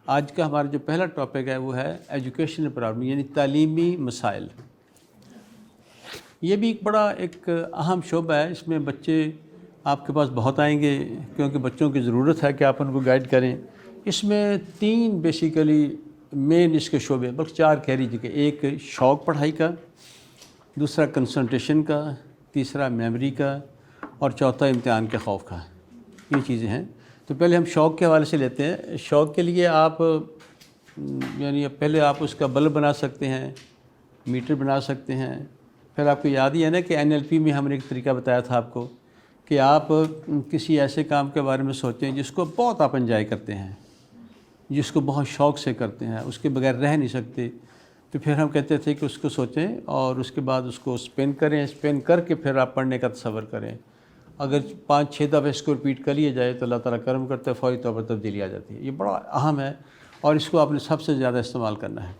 آج کا ہمارا جو پہلا ٹاپک ہے وہ ہے ایجوکیشنل پرابلم، یعنی تعلیمی مسائل۔ یہ بھی ایک بڑا ایک اہم شعبہ ہے۔ اس میں بچے آپ کے پاس بہت آئیں گے کیونکہ بچوں کی ضرورت ہے کہ آپ ان کو گائیڈ کریں۔ اس میں 3 بیسیکلی مین اس کے شعبے، بلکہ 4 کہہ لیجیے کہ ایک شوق پڑھائی کا، دوسرا کنسنٹریشن کا، تیسرا میموری کا، اور چوتھا امتحان کے خوف کا۔ یہ چیزیں ہیں۔ تو پہلے ہم شوق کے حوالے سے لیتے ہیں۔ شوق کے لیے آپ یعنی پہلے آپ اس کا بلب بنا سکتے ہیں، میٹر بنا سکتے ہیں۔ پھر آپ کو یاد ہی ہے نا کہ NLP میں ہم نے ایک طریقہ بتایا تھا آپ کو کہ آپ کسی ایسے کام کے بارے میں سوچیں جس کو بہت آپ انجوائے کرتے ہیں، جس کو بہت شوق سے کرتے ہیں، اس کے بغیر رہ نہیں سکتے۔ تو پھر ہم کہتے تھے کہ اس کو سوچیں اور اس کے بعد اس کو اسپین کریں، اسپین کر کے پھر آپ پڑھنے کا تصور کریں۔ اگر 5-6 دفعہ اس کو ریپیٹ کر لیا جائے تو اللہ تعالیٰ کرم کرتا ہے، فوری طور پر تبدیلی آ جاتی ہے۔ یہ بڑا اہم ہے اور اس کو آپ نے سب سے زیادہ استعمال کرنا ہے۔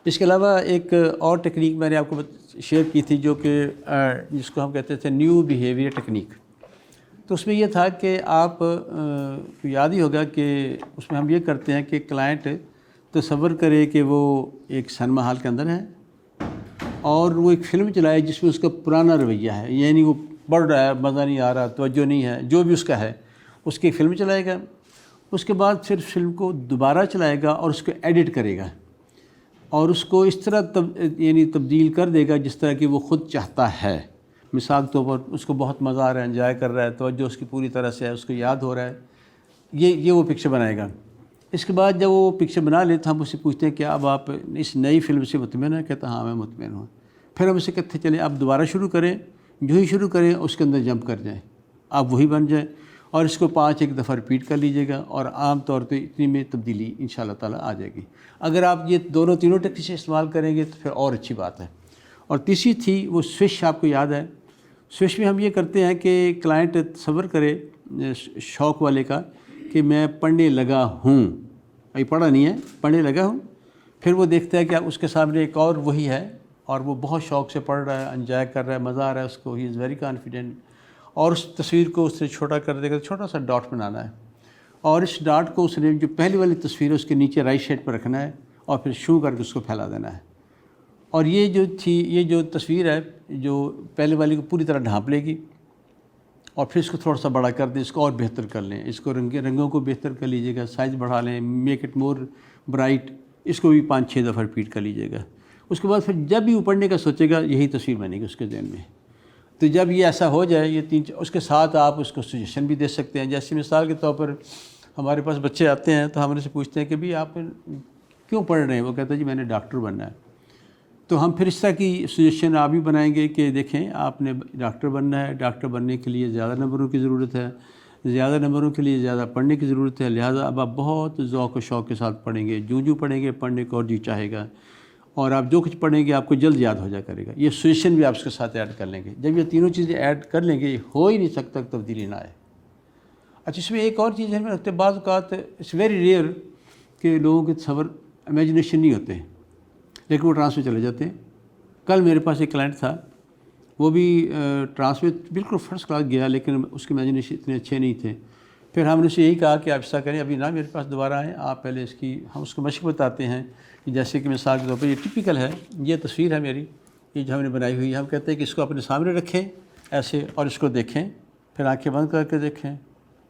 اس کے علاوہ ایک اور ٹیکنیک میں نے آپ کو شیئر کی تھی جو کہ جس کو ہم کہتے تھے نیو بیہیویئر ٹیکنیک۔ تو اس میں یہ تھا کہ آپ کو یاد ہی ہوگا کہ اس میں ہم یہ کرتے ہیں کہ کلائنٹ تصور کرے کہ وہ ایک سنیما ہال کے اندر ہے اور وہ ایک فلم چلائے جس میں اس کا پرانا رویہ ہے، یعنی وہ پڑھ رہا ہے، مزہ نہیں آ رہا، توجہ نہیں ہے، جو بھی اس کا ہے، اس کی فلم چلائے گا۔ اس کے بعد پھر فلم کو دوبارہ چلائے گا اور اس کو ایڈٹ کرے گا اور اس کو اس طرح یعنی تبدیل کر دے گا جس طرح کہ وہ خود چاہتا ہے۔ مثال کے طور پر اس کو بہت مزہ آ رہا ہے، انجوائے کر رہا ہے، توجہ اس کی پوری طرح سے ہے، اس کو یاد ہو رہا ہے، یہ وہ پکچر بنائے گا۔ اس کے بعد جب وہ پکچر بنا لے تو ہم اس سے پوچھتے ہیں کہ اب آپ اس نئی فلم سے مطمئن ہیں؟ کہتا ہاں میں مطمئن ہوں۔ پھر ہم اسے کہتے چلیں آپ دوبارہ شروع کریں، جو ہی شروع کریں اس کے اندر جمپ کر جائیں، آپ وہی بن جائیں اور اس کو 5 دفعہ ریپیٹ کر لیجیے گا اور عام طور پہ اتنی میں تبدیلی انشاءاللہ تعالیٰ آ جائے گی۔ اگر آپ یہ تینوں ٹیکنیک سے استعمال کریں گے تو پھر اور اچھی بات ہے۔ اور تیسری تھی وہ سوئچ، آپ کو یاد ہے؟ سوئچ میں ہم یہ کرتے ہیں کہ کلائنٹ تصور کرے شوق والے کا کہ میں پڑھنے لگا ہوں، ابھی پڑھا نہیں ہے، پڑھنے لگا ہوں۔ پھر وہ دیکھتا ہے کہ اس کے سامنے ایک اور وہی ہے اور وہ بہت شوق سے پڑھ رہا ہے، انجوائے کر رہا ہے، مزہ آ رہا ہے اس کو، ہی از ویری کانفیڈنٹ۔ اور اس تصویر کو اس سے چھوٹا کر دے گا، چھوٹا سا ڈاٹ بنانا ہے اور اس ڈاٹ کو اس نے جو پہلی والی تصویر ہے اس کے نیچے رائٹ سائڈ پر رکھنا ہے اور پھر شروع کر کے اس کو پھیلا دینا ہے۔ اور یہ جو تصویر ہے جو پہلے والی کو پوری طرح ڈھانپ لے گی اور پھر اس کو تھوڑا سا بڑا کر دیں، اس کو اور بہتر کر لیں، اس کو رنگوں کو بہتر کر لیجیے گا، سائز بڑھا لیں، میک اٹ مور برائٹ، اس کو بھی 5-6 دفعہ ریپیٹ کر لیجیے گا۔ اس کے بعد پھر جب بھی وہ پڑھنے کا سوچے گا یہی تصویر بنے گی اس کے ذہن میں۔ تو جب یہ ایسا ہو جائے یہ 3 اس کے ساتھ آپ اس کو سجیشن بھی دے سکتے ہیں۔ جیسے مثال کے طور پر ہمارے پاس بچے آتے ہیں تو ہم ان سے پوچھتے ہیں کہ بھئی آپ کیوں پڑھ رہے ہیں؟ وہ کہتے ہیں جی میں نے ڈاکٹر بننا ہے۔ تو ہم پھر اس طرح کی سجیشن آپ بھی بنائیں گے کہ دیکھیں آپ نے ڈاکٹر بننا ہے، ڈاکٹر بننے کے لیے زیادہ نمبروں کی ضرورت ہے، زیادہ نمبروں کے لیے زیادہ پڑھنے کی ضرورت ہے، لہٰذا اب آپ بہت ذوق و شوق کے ساتھ پڑھیں گے، جو پڑھیں گے پڑھنے کو اور جی چاہے گا، اور آپ جو کچھ پڑھیں گے آپ کو جلد یاد ہو جا کرے گا۔ یہ سجیشن بھی آپ اس کے ساتھ ایڈ کر لیں گے۔ جب یہ تینوں چیزیں ایڈ کر لیں گے ہو ہی نہیں سکتا تبدیلی نہ آئے۔ اچھا اس میں ایک اور چیز ہے میں رکھتے بعض اوقات اٹس ویری ریئر کہ لوگوں کے تصور امیجنیشن نہیں ہوتے ہیں لیکن وہ ٹرانس میں چلے جاتے ہیں۔ کل میرے پاس ایک کلائنٹ تھا، وہ بھی ٹرانس میں بالکل فرسٹ کلاس گیا لیکن اس کے امیجنیشن اتنے اچھے نہیں تھے۔ پھر ہم نے اسے یہی کہا کہ آپ ایسا کریں، ابھی نہ میرے پاس دوبارہ آئیں، آپ پہلے ہم اس کو مشق بتاتے ہیں جیسے کہ مثال کے طور پر یہ ٹپیکل ہے، یہ تصویر ہے میری، یہ جو ہم نے بنائی ہوئی ہے، ہم کہتے ہیں کہ اس کو اپنے سامنے رکھیں ایسے اور اس کو دیکھیں، پھر آنکھیں بند کر کے دیکھیں،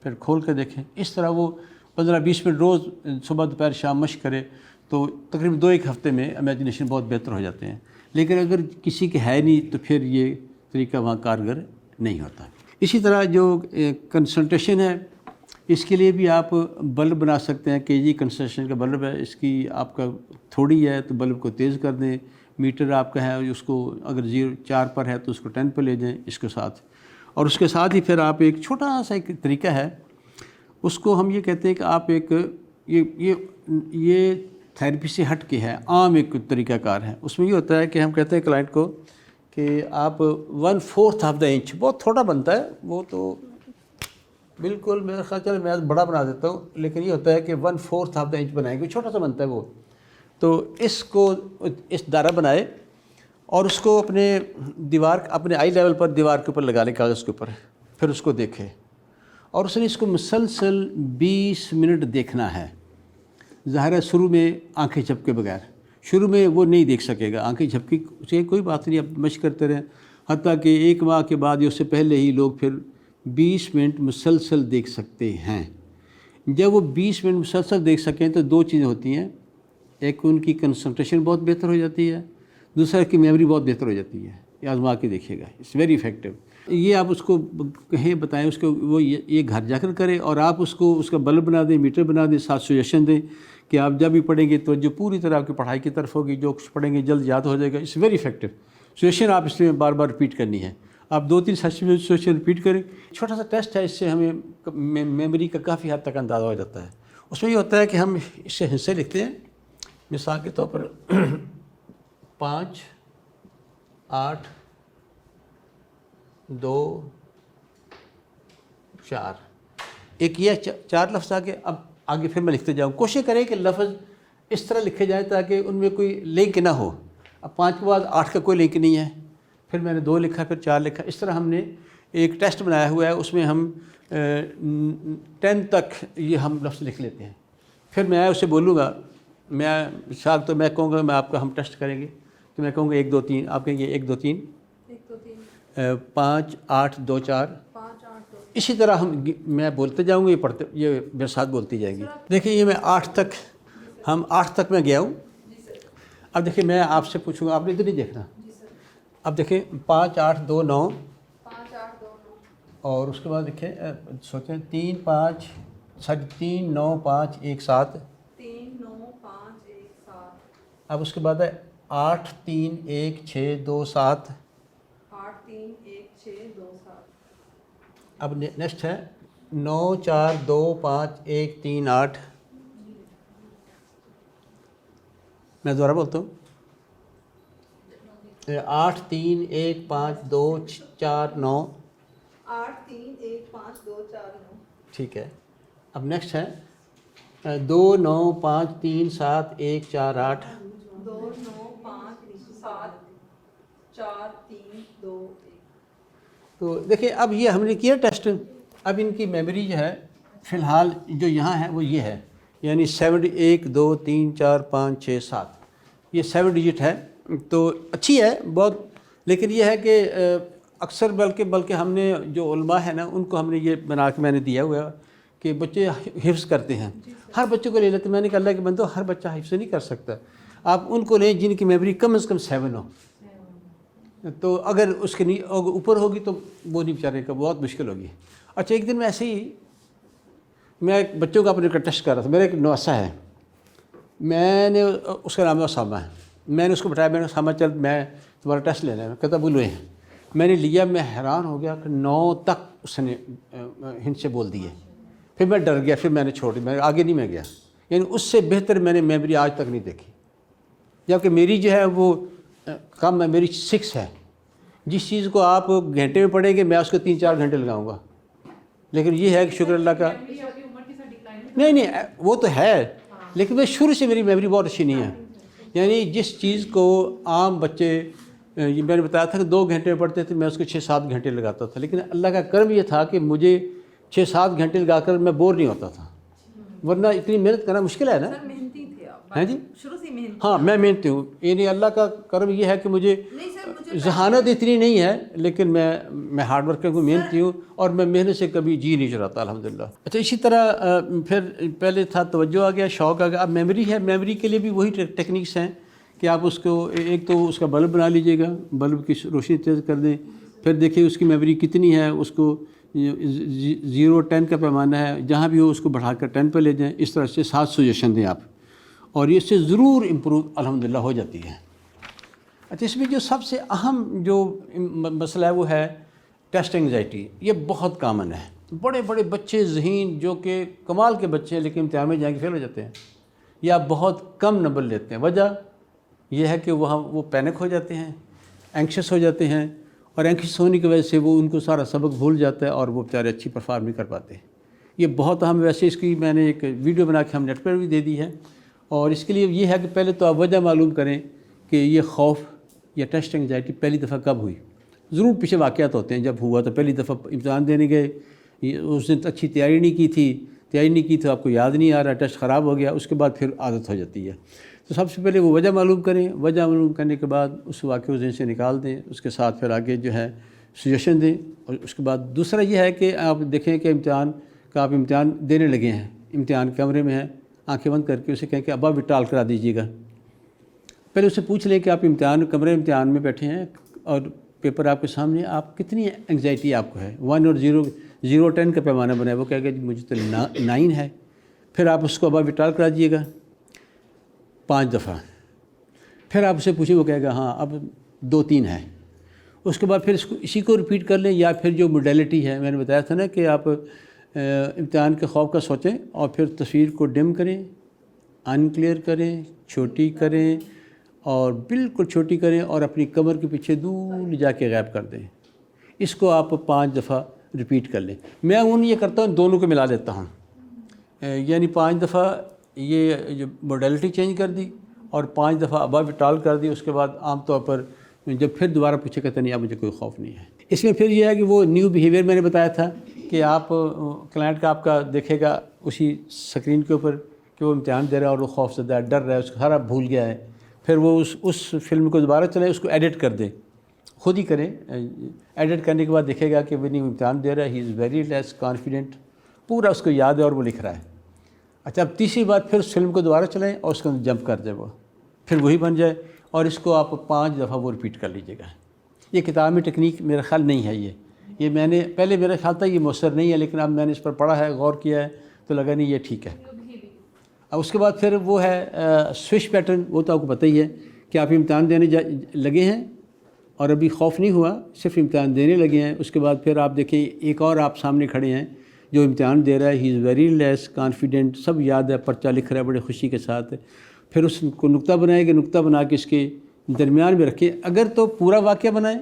پھر کھول کے دیکھیں۔ اس طرح وہ 15-20 منٹ روز صبح دوپہر شام مشق کرے تو تقریباً 2-1 ہفتے میں امیجنیشن بہت بہتر ہو جاتے ہیں۔ لیکن اگر کسی کے ہے نہیں تو پھر یہ طریقہ وہاں کارگر نہیں ہوتا۔ اسی طرح جو کنسنٹریشن ہے اس کے لیے بھی آپ بلب بنا سکتے ہیں کہ یہ کنسنٹریشن کا بلب ہے، اس کی آپ کا تھوڑی ہے تو بلب کو تیز کر دیں، میٹر آپ کا ہے اس کو اگر 4 پر ہے تو اس کو 10 پہ لے جائیں اس کے ساتھ، اور اس کے ساتھ ہی پھر آپ ایک چھوٹا سا ایک طریقہ ہے اس کو ہم یہ کہتے ہیں کہ آپ ایک یہ تھیراپی سے ہٹ کے ہے، عام ایک طریقہ کار ہے۔ اس میں یہ ہوتا ہے کہ ہم کہتے ہیں کلائنٹ کو کہ آپ 1/4 آف دا انچ، بہت چھوٹا بنتا ہے وہ تو بالکل میرا خیال چلے میں بڑا بنا دیتا ہوں، لیکن یہ ہوتا ہے کہ 1/4 آف دا انچ بنائیں گے، چھوٹا سا بنتا ہے وہ، تو اس کو اس دائرہ بنائے اور اس کو اپنے اپنے آئی لیول پر دیوار کے اوپر لگا لیں، کاغذ کے اوپر، پھر اس کو دیکھے اور اس نے اس کو مسلسل 20 منٹ دیکھنا ہے۔ ظاہر ہے شروع میں آنکھیں جھپکے بغیر شروع میں وہ نہیں دیکھ سکے گا، آنکھیں جھپکی سے کوئی بات نہیں، اب مشق کرتے رہیں، حتیٰ کہ 1 ماہ کے بعد یا اس سے پہلے ہی لوگ پھر 20 منٹ مسلسل دیکھ سکتے ہیں۔ جب وہ 20 منٹ مسلسل دیکھ سکیں تو 2 چیزیں ہوتی ہیں، ایک ان کی کنسنٹریشن بہت بہتر ہو جاتی ہے، دوسرا کی میموری بہت بہتر ہو جاتی ہے۔ یہ آزما کے دیکھیے گا، اٹس ویری افیکٹو۔ یہ آپ اس کو کہیں بتائیں، اس کو وہ یہ گھر جا کر کرے، اور آپ اس کو اس کا بلب بنا دیں، میٹر بنا دیں، ساتھ سجیشن دیں کہ آپ جب بھی پڑھیں گے تو جو پوری طرح آپ کی پڑھائی کی طرف ہوگی، جو کچھ پڑھیں گے جلد یاد ہو جائے گا۔ It's very effective. سجیشن آپ اس میں بار بار رپیٹ کرنی ہے، آپ 2-3 سجیشن رپیٹ کریں۔ چھوٹا سا ٹیسٹ ہے، اس سے ہمیں میموری کا کافی حد تک اندازہ ہو جاتا ہے۔ اس میں یہ ہوتا ہے کہ ہم اس سے حصے لکھتے ہیں، مثال کے طور پر 5 8 2 4، ایک یہ 4 لفظ آگے، اب آگے پھر میں لکھتے جاؤں۔ کوشش کریں کہ لفظ اس طرح لکھے جائیں تاکہ ان میں کوئی لنک نہ ہو۔ اب 5 کے بعد 8 کا کوئی لنک نہیں ہے، پھر میں نے 2 لکھا، پھر 4 لکھا۔ اس طرح ہم نے ایک ٹیسٹ بنایا ہوا ہے، اس میں ہم 10 تک یہ ہم لفظ لکھ لیتے ہیں۔ پھر میں اسے بولوں گا، میں مثال تو میں کہوں گا، میں آپ کا ہم ٹیسٹ کریں گے تو میں کہوں گا 1 2 3، آپ کہیں گے 1 2 3 5 8 2 4۔ اسی طرح میں بولتے جاؤں گا، یہ پڑھتے، یہ میرے ساتھ بولتی جائیں گی۔ دیکھیں یہ میں 8 تک میں گیا ہوں۔ اب دیکھیں میں آپ سے پوچھوں گا، آپ نے ادھر نہیں دیکھنا۔ اب دیکھیں 5 8 2 9، اور اس کے بعد دیکھیں سوچیں 3 9 5 1 7، اب اس کے بعد ہے 8 3 1 6 2 7، اب نیکسٹ ہے 9 4 2 5 1 3 8۔ میں دوبارہ بولتا ہوں، 8 3 1 5 2 4 9، 8 3 1 5 2 4 9۔ ٹھیک ہے۔ اب نیکسٹ ہے 2 9 5 3 7 1 4 8، 2 9 5 7 4 3 2 1۔ تو دیکھیں اب یہ ہم نے کیا ٹیسٹ، اب ان کی میموری جو ہے فی الحال جو یہاں ہے وہ یہ ہے، یعنی 7 1 2 3 4 5 6 7، یہ 7 ڈیجٹ ہے، تو اچھی ہے بہت۔ لیکن یہ ہے کہ اکثر بلکہ ہم نے جو علماء ہیں نا، ان کو ہم نے یہ بنا کے میں نے دیا ہوا ہے کہ بچے حفظ کرتے ہیں، ہر بچے کو لے لیتے ہیں۔ میں نے کہا اللہ کے بندو، ہر بچہ حفظ نہیں کر سکتا، آپ ان کو لیں جن کی میموری کم از کم 7 ہو، تو اگر اس کے اوپر ہوگی تو وہ نہیں بیچارے کا بہت مشکل ہوگی۔ اچھا ایک دن میں ایسے ہی میں بچوں کا اپنے کا ٹیسٹ کر رہا تھا، میرا ایک نواسا ہے، میں نے اس کا نام اسامہ ہے، میں نے اس کو بتایا، میں نے اسامہ چل میں تمہارا ٹیسٹ لینا ہے، کہتا بولو ہیں۔ میں نے لیا، میں حیران ہو گیا کہ 9 تک اس نے ہند سے بول دیے، پھر میں ڈر گیا، پھر میں نے چھوڑ دی، میں آگے نہیں میں گیا، یعنی اس سے بہتر میں نے میموری آج تک نہیں دیکھی، جبکہ میری جو ہے وہ کم ہے، میری 6 ہے۔ جس چیز کو آپ گھنٹے میں پڑھیں گے میں اس کو 3-4 گھنٹے لگاؤں گا، لیکن یہ ہے کہ شکر اللہ کا، نہیں وہ تو ہے، لیکن میں شروع سے میری میموری بہت اچھی نہیں ہے، یعنی جس چیز کو عام بچے، یہ میں نے بتایا تھا کہ 2 گھنٹے میں پڑھتے تھے، میں اس کو 6-7 گھنٹے لگاتا تھا، لیکن اللہ کا کرم یہ تھا کہ مجھے 6-7 گھنٹے لگا کر میں بور نہیں ہوتا تھا، ورنہ اتنی محنت کرنا مشکل ہے نا۔ سر محنتی تھے آپ؟ ہیں جی، شروع سے محنتی؟ ہاں میں محنتی ہوں، یعنی اللہ کا کرم یہ ہے کہ مجھے ذہانت اتنی نہیں ہے، لیکن میں ہارڈ ورکر ہوں، محنتی ہوں، اور میں محنت سے کبھی جی نہیں چراتا الحمدللہ۔ اچھا اسی طرح پھر پہلے تھا توجہ آ گیا، شوق آ گیا، اب میموری ہے، میموری کے لیے بھی وہی ٹیکنیکس ہیں کہ آپ اس کو ایک تو اس کا بلب بنا لیجئے گا، بلب کی روشنی تیز کر دیں، پھر دیکھیں اس کی میموری کتنی ہے، اس کو 0-10 کا پیمانہ ہے، جہاں بھی ہو اس کو بڑھا کر 10 پہ لے جائیں، اس طرح سے 7 سجیشن دیں آپ، اور اس سے ضرور امپروو الحمدللہ ہو جاتی ہے۔ اچھا اس میں جو سب سے اہم جو مسئلہ ہے وہ ہے ٹیسٹ انگزائٹی، یہ بہت کامن ہے، بڑے بڑے بچے ذہین جو کہ کمال کے بچے ہیں لیکن امتحان میں جائیں کے فیل ہو جاتے ہیں یا بہت کم نمبر لیتے ہیں۔ وجہ یہ ہے کہ وہ پینک ہو جاتے ہیں، اینکشس ہو جاتے ہیں، اور اینکشس ہونے کی وجہ سے وہ ان کو سارا سبق بھول جاتا ہے اور وہ بیچارے اچھی پرفارم نہیں کر پاتے۔ یہ بہت اہم، ویسے اس کی میں نے ایک ویڈیو بنا کے ہم نیٹ پر بھی دے دی ہے، اور اس کے لیے یہ ہے کہ پہلے تو آپ وجہ معلوم کریں کہ یہ خوف یا ٹیسٹ انگزائٹی پہلی دفعہ کب ہوئی۔ ضرور پیچھے واقعات ہوتے ہیں، جب ہوا تو پہلی دفعہ امتحان دینے گئے، اس نے اچھی تیاری نہیں کی تھی، تیاری نہیں کی تو آپ کو یاد نہیں آ رہا، ٹیسٹ خراب ہو گیا، اس کے بعد پھر عادت ہو جاتی ہے۔ تو سب سے پہلے وہ وجہ معلوم کریں، وجہ معلوم کرنے کے بعد اس واقعے کو ذہن سے نکال دیں، اس کے ساتھ پھر آگے جو ہے سجیشن دیں۔ اور اس کے بعد دوسرا یہ ہے کہ آپ دیکھیں کہ آپ امتحان دینے لگے ہیں، امتحان کمرے میں ہیں، آنکھیں بند کر کے اسے کہیں کہ ابا بھی ٹال کرا دیجیے گا۔ پہلے اسے پوچھ لیں کہ آپ امتحان میں بیٹھے ہیں اور پیپر آپ کے سامنے، آپ کتنی انگزائٹی آپ کو ہے، 1 اور 0 10 کا پیمانہ بنا ہے، وہ کہے گا جی مجھے تو 9 ہے۔ پھر آپ اس کو ابا بھی ٹال کرا دیجیے گا 5 دفعہ۔ پھر آپ اسے پوچھیں، وہ کہے گا ہاں اب 2 3 ہے۔ اس کے بعد پھر اسی کو ریپیٹ کر لیں، یا پھر جو موڈیلٹی ہے میں نے بتایا تھا نا کہ آپ امتحان کے خوف کا سوچیں اور پھر تصویر کو ڈم کریں، ان کلیئر کریں، چھوٹی کریں اور بالکل چھوٹی کریں اور اپنی کمر کے پیچھے دور جا کے غائب کر دیں۔ اس کو آپ 5 دفعہ ریپیٹ کر لیں۔ میں یہ کرتا ہوں، دونوں کو ملا دیتا ہوں، یعنی 5 دفعہ یہ جو موڈیلٹی چینج کر دی اور 5 دفعہ ابا بھی ٹال کر دی۔ اس کے بعد عام طور پر جب پھر دوبارہ پوچھے کہتے نہیں اب مجھے کوئی خوف نہیں ہے۔ اس میں پھر یہ ہے کہ وہ نیو بیہیویئر میں نے بتایا تھا کہ آپ کلائنٹ کا آپ کا دیکھے گا اسی سکرین کے اوپر کہ وہ امتحان دے رہا ہے اور وہ خوف زدہ ہے، ڈر رہا ہے، اس کو سارا بھول گیا ہے۔ پھر وہ اس فلم کو دوبارہ چلائیں، اس کو ایڈٹ کر دیں، خود ہی کریں۔ ایڈٹ کرنے کے بعد دیکھے گا کہ وہ نہیں امتحان دے رہا ہے، ہی از ویری لیس کانفیڈنٹ، پورا اس کو یاد ہے اور وہ لکھ رہا ہے۔ اچھا، اب تیسری بار پھر اس فلم کو دوبارہ چلائیں اور اس کو جمپ کر دیں، وہ پھر وہی بن جائے، اور اس کو آپ 5 دفعہ وہ ریپیٹ کر لیجیے گا۔ یہ کتاب میں ٹیکنیک میرا خیال نہیں ہے، یہ میں نے پہلے میرا خیال تھا یہ مؤثر نہیں ہے، لیکن اب میں نے اس پر پڑھا ہے، غور کیا ہے تو لگا نہیں یہ ٹھیک ہے۔ اب اس کے بعد پھر وہ ہے سوئچ پیٹرن، وہ تو آپ کو پتہ ہی ہے کہ آپ امتحان دینے لگے ہیں اور ابھی خوف نہیں ہوا، صرف امتحان دینے لگے ہیں۔ اس کے بعد پھر آپ دیکھیں ایک اور آپ سامنے کھڑے ہیں جو امتحان دے رہا ہے، ہی از ویری لیس کانفیڈنٹ، سب یاد ہے، پرچہ لکھ رہا ہے بڑے خوشی کے ساتھ۔ پھر اس کو نقطہ بنائیں گے، نقطہ بنا کے اس کے درمیان میں رکھیں، اگر تو پورا واقعہ بنائیں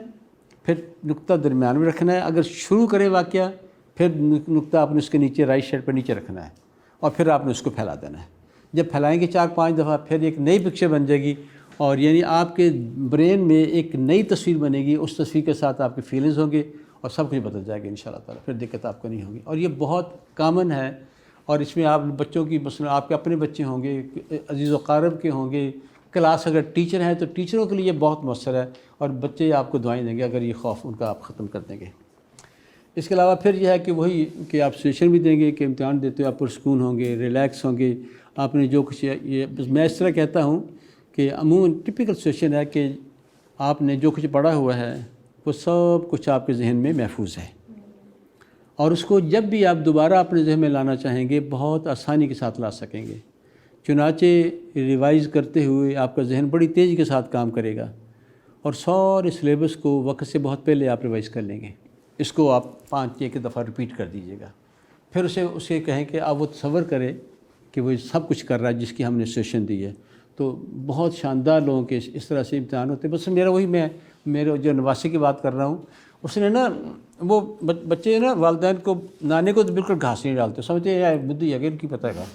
پھر نقطہ درمیان میں رکھنا ہے، اگر شروع کریں واقعہ پھر نقطہ آپ نے اس کے نیچے رائٹ سائڈ پر نیچے رکھنا ہے اور پھر آپ نے اس کو پھیلا دینا ہے۔ جب پھیلائیں گے 4-5 دفعہ پھر ایک نئی پکچر بن جائے گی، اور یعنی آپ کے برین میں ایک نئی تصویر بنے گی، اس تصویر کے ساتھ آپ کے فیلنگز ہوں گے اور سب کچھ بدل جائے گا انشاءاللہ تعالیٰ، پھر دقت آپ کو نہیں ہوگی۔ اور یہ بہت کامن ہے، اور اس میں آپ بچوں کی مثلا آپ کے اپنے بچے ہوں گے، عزیز و اقارب کے ہوں گے، کلاس اگر ٹیچر ہیں تو ٹیچروں کے لیے یہ بہت مؤثر ہے، اور بچے آپ کو دعائیں دیں گے اگر یہ خوف ان کا آپ ختم کر دیں گے۔ اس کے علاوہ پھر یہ ہے کہ وہی کہ آپ سجیشن بھی دیں گے کہ امتحان دیتے ہوئے آپ پرسکون ہوں گے، ریلیکس ہوں گے، آپ نے جو کچھ یہ میں اس طرح کہتا ہوں کہ عموماً ٹپیکل سچویشن ہے کہ آپ نے جو کچھ پڑھا ہوا ہے وہ سب کچھ آپ کے ذہن میں محفوظ ہے، اور اس کو جب بھی آپ دوبارہ اپنے ذہن میں لانا چاہیں گے بہت آسانی کے ساتھ لا سکیں گے۔ چنانچہ ریوائز کرتے ہوئے آپ کا ذہن بڑی تیزی کے ساتھ کام کرے گا، اور سارے سلیبس کو وقت سے بہت پہلے آپ ریوائز کر لیں گے۔ اس کو آپ 5-1 دفعہ ریپیٹ کر دیجیے گا، پھر اسے کہیں کہ آپ وہ تصور کریں کہ وہ سب کچھ کر رہا ہے جس کی ہم نے سیشن دی ہے۔ تو بہت شاندار لوگوں کے اس طرح سے امتحان ہوتے ہیں۔ بس میرے جو نواسی کی بات کر رہا ہوں، اس نے نا وہ بچے نا والدین کو نانے کو تو بالکل گھاس نہیں ڈالتے، سمجھتے ہیں یار بدھی ہے کہ ان کی پتہ ہے۔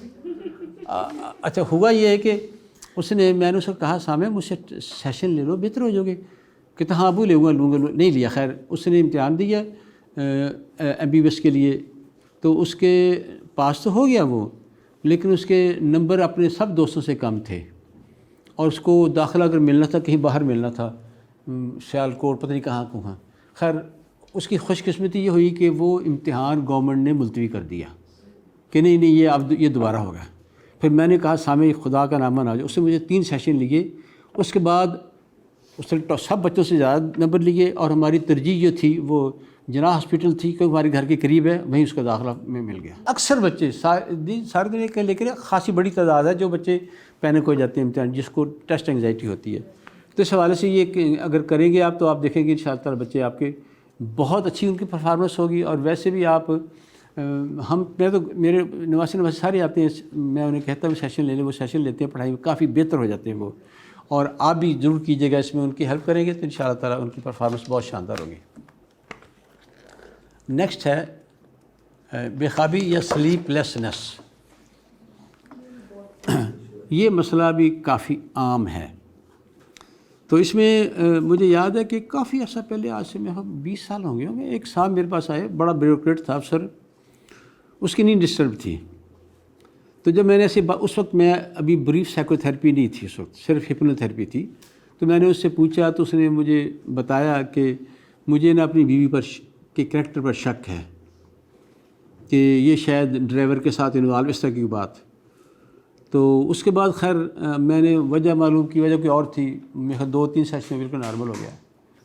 اچھا ہوا یہ ہے کہ میں نے اس کو کہا سامع مجھ سے سیشن لے لو، بہتر ہو جاؤ گے۔ کہتا ہاں ابو لوں گا نہیں لیا۔ خیر اس نے امتحان دیا MBBS کے لیے، تو اس کے پاس تو ہو گیا وہ، لیکن اس کے نمبر اپنے سب دوستوں سے کم تھے، اور اس کو داخلہ اگر ملنا تھا کہیں باہر ملنا تھا، سیالکوٹ پتہ نہیں کہاں۔ خیر اس کی خوش قسمتی یہ ہوئی کہ وہ امتحان گورنمنٹ نے ملتوی کر دیا کہ نہیں اب یہ دوبارہ ہوگا۔ پھر میں نے کہا سامع خدا کا نام نہ جو، اس نے مجھے 3 سیشن لیے، اس کے بعد اس نے سب بچوں سے زیادہ نمبر لیے، اور ہماری ترجیح جو تھی وہ جناح ہاسپٹل تھی کیونکہ ہمارے گھر کے قریب ہے، وہیں اس کا داخلہ میں مل گیا۔ اکثر بچے سارے دنیا کے لیکن خاصی بڑی تعداد ہے جو بچے پینک ہو جاتے ہیں امتحان، جس کو ٹیسٹ انگزائٹی ہوتی ہے۔ تو اس حوالے سے یہ کہ اگر کریں گے آپ تو آپ دیکھیں گے ان شاء اللہ تعالیٰ بچے آپ کے بہت اچھی ان کی پرفارمنس ہوگی۔ اور ویسے بھی آپ میرے نواسی سارے آتے ہیں، میں انہیں کہتا ہوں سیشن لے لیں، وہ سیشن لیتے ہیں، پڑھائی میں کافی بہتر ہو جاتے ہیں وہ، اور آپ بھی ضرور کیجیے گا، اس میں ان کی ہیلپ کریں گے تو ان شاء اللہ تعالیٰ ان کی پرفارمنس بہت شاندار ہوگی۔ نیکسٹ ہے بے خوابی یا سلیپ لیسنس۔ یہ مسئلہ بھی کافی عام ہے۔ تو اس میں مجھے یاد ہے کہ کافی عرصہ پہلے، آج سے 20 سال ہوں گے، ایک صاحب میرے پاس آئے، بڑا بیوروکریٹ تھا افسر، اس کی نیند ڈسٹرب تھی، تو جب میں نے ایسے اس وقت میں ابھی بریف سائیکو تھیراپی نہیں تھی، اس وقت صرف ہپنو تھیراپی تھی، تو میں نے اس سے پوچھا تو اس نے مجھے بتایا کہ مجھے نا اپنی بیوی پر کے کریکٹر پر شک ہے کہ یہ شاید ڈرائیور کے ساتھ انوالو، اس طرح کی بات۔ تو اس کے بعد خیر میں نے وجہ معلوم کی، وجہ کوئی اور تھی، میرے 2-3 سیشن میں بالکل نارمل ہو گیا۔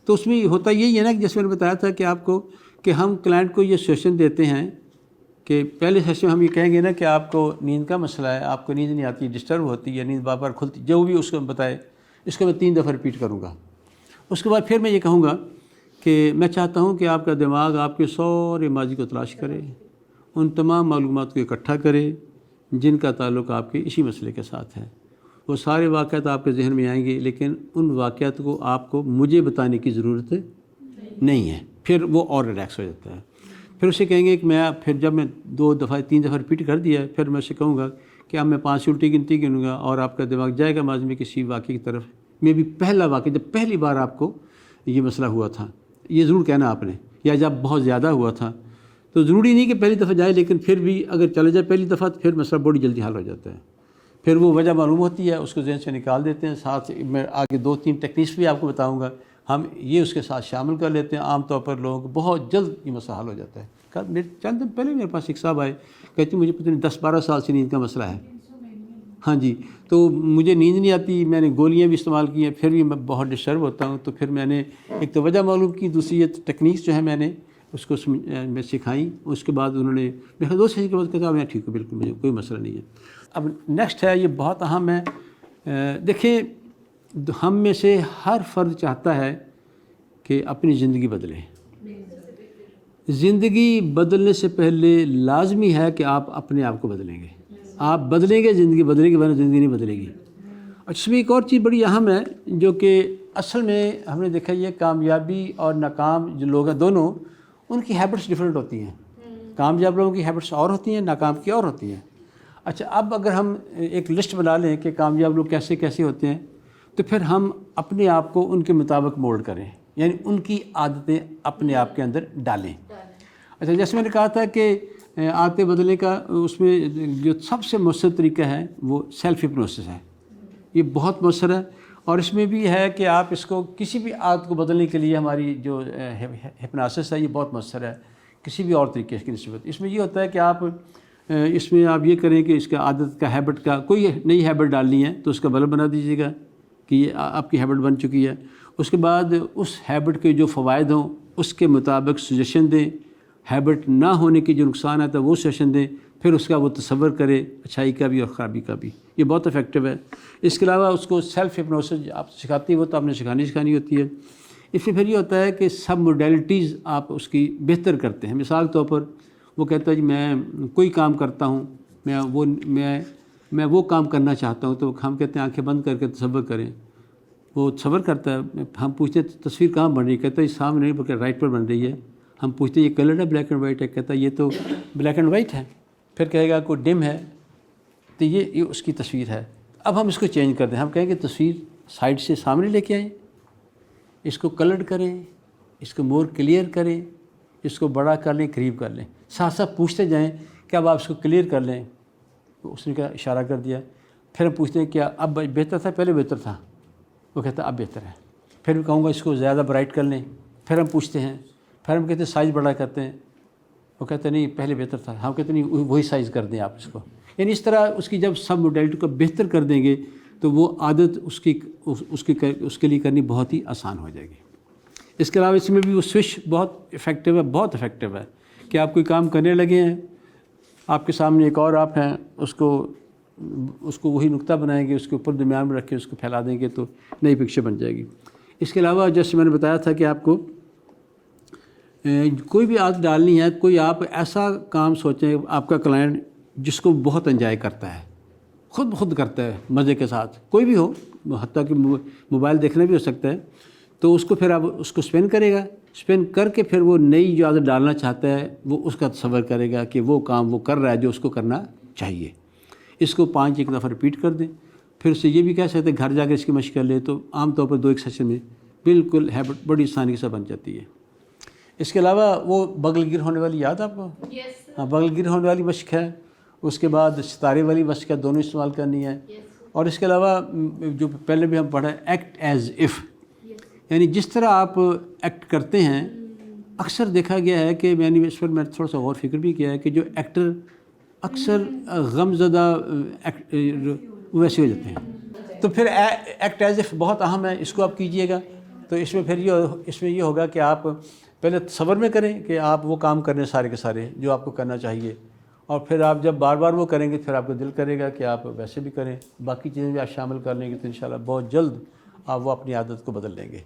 تو اس میں ہوتا یہی ہے نا کہ جیسے میں نے بتایا تھا کہ آپ کو کہ ہم کلائنٹ کو یہ سیشن دیتے ہیں کہ پہلے سیشن میں ہم یہ کہیں گے نا کہ آپ کو نیند کا مسئلہ ہے، آپ کو نیند نہیں آتی، ڈسٹرب ہوتی ہے، نیند بار بار کھلتی، جو بھی اس کو بتائے اس کو میں 3 دفعہ رپیٹ کروں گا۔ اس کے بعد پھر میں یہ کہوں گا کہ میں چاہتا ہوں کہ آپ کا دماغ آپ کے سارے ماضی کو تلاش کرے، ان تمام معلومات کو اکٹھا کرے جن کا تعلق آپ کے اسی مسئلے کے ساتھ ہے۔ وہ سارے واقعات آپ کے ذہن میں آئیں گے، لیکن ان واقعات کو آپ کو مجھے بتانے کی ضرورت نہیں ہے۔ پھر وہ اور ریلیکس ہو جاتا ہے۔ پھر اسے کہیں گے کہ میں پھر جب میں 2 دفعہ 3 دفعہ رپیٹ کر دیا، پھر میں اسے کہوں گا کہ اب میں 5 الٹی گنتی گنوں گا اور آپ کا دماغ جائے گا ماضی میں کسی واقعے کی طرف۔ میں بھی پہلا واقعہ جب پہلی بار آپ کو یہ مسئلہ ہوا تھا، یہ ضرور کہنا آپ نے، یا جب بہت زیادہ ہوا تھا، تو ضروری نہیں کہ پہلی دفعہ جائے، لیکن پھر بھی اگر چلے جائے پہلی دفعہ تو پھر مسئلہ بڑی جلدی حل ہو جاتا ہے۔ پھر وہ وجہ معلوم ہوتی ہے، اس کو ذہن سے نکال دیتے ہیں۔ ساتھ میں آگے 2-3 ٹیکنیکس بھی آپ کو بتاؤں گا، ہم یہ اس کے ساتھ شامل کر لیتے ہیں۔ عام طور پر لوگوں کو بہت جلد یہ مسئلہ حل ہو جاتا ہے۔ چند دن پہلے میرے پاس ایک صاحب آئے، کہتے مجھے پتہ نہیں 10-12 سال سے نیند کا مسئلہ ہے، ہاں جی، تو مجھے نیند نہیں آتی، میں نے گولیاں بھی استعمال کی ہیں، پھر بھی میں بہت ڈسٹرب ہوتا ہوں۔ تو پھر میں نے ایک تو وجہ معلوم کی، دوسری یہ ٹیکنیکس جو ہے میں نے اس کو میں سکھائیں۔ اس کے بعد انہوں نے میرے 2 سیشن کے بعد کہا میں ٹھیک ہوں، بالکل مجھے کوئی مسئلہ نہیں ہے۔ اب نیکسٹ ہے، یہ بہت اہم ہے۔ دیکھیں، ہم میں سے ہر فرد چاہتا ہے کہ اپنی زندگی بدلے۔ زندگی بدلنے سے پہلے لازمی ہے کہ آپ اپنے آپ کو بدلیں گے۔ آپ بدلیں گے، زندگی بدلے گی، ورنہ زندگی نہیں بدلے گی۔ اور اس میں ایک اور چیز بڑی اہم ہے جو کہ اصل میں ہم نے دیکھا، یہ کامیابی اور ناکام جو لوگ ہیں دونوں، ان کی ہیبٹس ڈیفرنٹ ہوتی ہیں۔ کامیاب لوگوں کی ہیبٹس اور ہوتی ہیں، ناکام کی اور ہوتی ہیں۔ اچھا، اب اگر ہم ایک لسٹ بنا لیں کہ کامیاب لوگ کیسے کیسے ہوتے ہیں، تو پھر ہم اپنے آپ کو ان کے مطابق مولڈ کریں، یعنی ان کی عادتیں اپنے آپ کے اندر ڈالیں۔ اچھا، جیسے میں نے کہا تھا کہ عادتیں بدلنے کا اس میں جو سب سے مؤثر طریقہ ہے وہ سیلف ہپنوسس ہے۔ یہ بہت مؤثر ہے، اور اس میں بھی ہے کہ آپ اس کو کسی بھی عادت کو بدلنے کے لیے ہماری جو ہپنوسس ہے یہ بہت مؤثر ہے کسی بھی اور طریقے کی نسبت۔ اس میں یہ ہوتا ہے کہ آپ اس میں آپ یہ کریں کہ اس کا عادت کا ہیبٹ کا کوئی نئی ہیبٹ ڈالنی ہے تو اس کا بلب بنا دیجیے گا کہ یہ آپ کی ہیبٹ بن چکی ہے۔ اس کے بعد اس ہیبٹ کے جو فوائد ہوں اس کے مطابق سجیشن دیں، ہیبٹ نہ ہونے کے جو نقصانات ہیں وہ سجیشن دیں، پھر اس کا وہ تصور کرے اچھائی کا بھی اور خرابی کا بھی۔ یہ بہت افیکٹو ہے۔ اس کے علاوہ اس کو سیلف ہپنوسس آپ سکھاتی ہے، وہ تو آپ نے سکھانی ہوتی ہے۔ اس میں پھر یہ ہوتا ہے کہ سب موڈیلٹیز آپ اس کی بہتر کرتے ہیں۔ مثال کے طور پر وہ کہتا ہے جی میں کوئی کام کرتا ہوں، میں وہ کام کرنا چاہتا ہوں، تو ہم کہتے ہیں آنکھیں بند کر کے تصور کریں۔ وہ تصور کرتا ہے، ہم پوچھتے ہیں تصویر کہاں بن رہی ہے، کہتا ہے یہ سامنے نہیں بلکہ رائٹ پر بن رہی ہے۔ ہم پوچھتے ہیں یہ کلر ہے بلیک اینڈ وائٹ ہے، کہتا ہے یہ تو بلیک اینڈ وائٹ ہے۔ پھر کہے گا کوئی ڈم ہے، تو یہ اس کی تصویر ہے۔ اب ہم اس کو چینج کر دیں، ہم کہیں کہ تصویر سائڈ سے سامنے لے کے آئیں، اس کو کلرڈ کریں، اس کو مور کلیئر کریں، اس کو بڑا کر لیں، قریب کر لیں، ساتھ ساتھ پوچھتے جائیں کہ اب آپ اس کو کلیئر کر لیں۔ اس نے کیا اشارہ کر دیا۔ پھر ہم پوچھتے ہیں کیا اب بہتر تھا پہلے بہتر تھا، وہ کہتا ہے اب بہتر ہے۔ پھر میں کہوں گا اس کو زیادہ برائٹ کر لیں، پھر ہم پوچھتے ہیں، پھر ہم کہتے ہیں سائز بڑا کرتے ہیں، وہ کہتے ہیں نہیں پہلے بہتر تھا، ہم کہتے ہیں نہیں وہی سائز کر دیں آپ اس کو۔ یعنی اس طرح اس کی جب سب موڈیلٹی کو بہتر کر دیں گے تو وہ عادت اس کے لیے کرنی بہت ہی آسان ہو جائے گی۔ اس کے علاوہ اس میں بھی وہ سوئچ بہت افیکٹو ہے، بہت افیکٹو ہے کہ آپ کوئی کام کرنے لگے ہیں، آپ کے سامنے ایک اور آپ ہیں، اس کو وہی نقطہ بنائیں گے، اس کے اوپر درمیان میں رکھ کے اس کو پھیلا دیں گے تو نئی پکچر بن جائے گی۔ اس کے علاوہ جیسے میں نے بتایا تھا کہ آپ کو کوئی بھی عادت ڈالنی ہے، کوئی آپ ایسا کام سوچیں آپ کا کلائنٹ جس کو بہت انجوائے کرتا ہے، خود بخود کرتا ہے مزے کے ساتھ، کوئی بھی ہو، حتیٰ کہ موبائل دیکھنا بھی ہو سکتا ہے، تو اس کو پھر آپ اس کو اسپین کرے گا، اسپین کر کے پھر وہ نئی جو عادت ڈالنا چاہتا ہے وہ اس کا تصور کرے گا کہ وہ کام وہ کر رہا ہے جو اس کو کرنا چاہیے۔ اس کو 5 ایک دفعہ رپیٹ کر دیں، پھر اسے یہ بھی کہہ سکتے ہیں گھر جا کے اس کی مشق کر لے، تو عام طور پر 2 ایک سیشن میں بالکل ہیبٹ بڑی آسانی سے بن جاتی ہے۔ اس کے علاوہ وہ بغل گیر ہونے والی یاد آپ کو؟ ہاں، بغل گیر ہونے والی مشق ہے، اس کے بعد ستارے والی مشق دونوں استعمال کرنی ہے. اور اس کے علاوہ جو پہلے بھی ہم پڑھا ہے ایکٹ ایز ایف، یعنی جس طرح آپ ایکٹ کرتے ہیں. اکثر دیکھا گیا ہے کہ اس پر میں تھوڑا سا غور فکر بھی کیا ہے کہ جو ایکٹر اکثر غم زدہ ویسے ہو جاتے ہیں. تو پھر ایکٹ ایز ایف بہت اہم ہے، اس کو آپ کیجئے گا. تو اس میں پھر یہ ہوگا کہ آپ پہلے تصور میں کریں کہ آپ وہ کام کرنے سارے کے سارے جو آپ کو کرنا چاہیے، اور پھر آپ جب بار بار وہ کریں گے پھر آپ کو دل کرے گا کہ آپ ویسے بھی کریں. باقی چیزیں بھی آپ شامل کر لیں گے تو انشاءاللہ بہت جلد آپ وہ اپنی عادت کو بدل لیں گے.